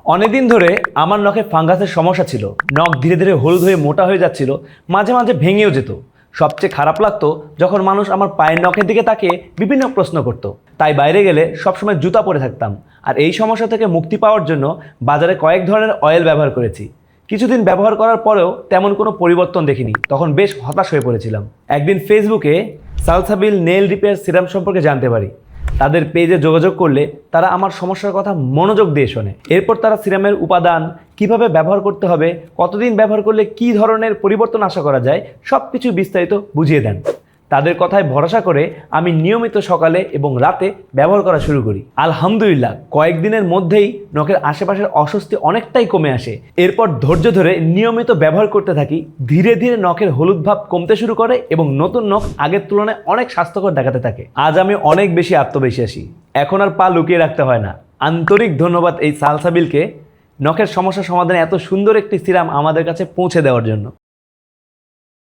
অনেকদিন ধরে আমার নখে ফাঙ্গাসের সমস্যা ছিল। নখ ধীরে ধীরে হলুদ হয়ে মোটা হয়ে যাচ্ছিল, মাঝে মাঝে ভেঙেও যেত। সবচেয়ে খারাপ লাগতো যখন মানুষ আমার পায়ের নখের দিকে তাকিয়ে বিভিন্ন প্রশ্ন করতো। তাই বাইরে গেলে সবসময় জুতা পরে থাকতাম। আর এই সমস্যা থেকে মুক্তি পাওয়ার জন্য বাজারে কয়েক ধরনের অয়েল ব্যবহার করেছি। কিছুদিন ব্যবহার করার পরেও তেমন কোনো পরিবর্তন দেখিনি, তখন বেশ হতাশ হয়ে পড়েছিলাম। একদিন ফেসবুকে সালসাবিল নেল রিপেয়ার সিরাম সম্পর্কে জানতে পারি। তাদের পেজে যোগাযোগ করলে তারা আমার সমস্যার কথা মনোযোগ দিয়ে শোনে। এরপর তারা সিরামের উপাদান, কিভাবে ব্যবহার করতে হবে, কতদিন ব্যবহার করলে কী ধরনের পরিবর্তন আশা করা যায়, সব কিছু বিস্তারিত বুঝিয়ে দেন। তাদের কথায় ভরসা করে আমি নিয়মিত সকালে এবং রাতে ব্যবহার করা শুরু করি। আলহামদুলিল্লাহ, কয়েকদিনের মধ্যেই নখের আশেপাশের অস্বস্তি অনেকটাই কমে আসে। এরপর ধৈর্য ধরে নিয়মিত ব্যবহার করতে থাকি। ধীরে ধীরে নখের হলুদ ভাব কমতে শুরু করে এবং নতুন নখ আগের তুলনায় অনেক স্বাস্থ্যকর দেখাতে থাকে। আজ আমি অনেক বেশি আত্মবিশ্বাসী। এখন আর পা লুকিয়ে রাখতে হয় না। আন্তরিক ধন্যবাদ এই সালসাবিলকে নখের সমস্যা সমাধানে এত সুন্দর একটি সিরাম আমাদের কাছে পৌঁছে দেওয়ার জন্য।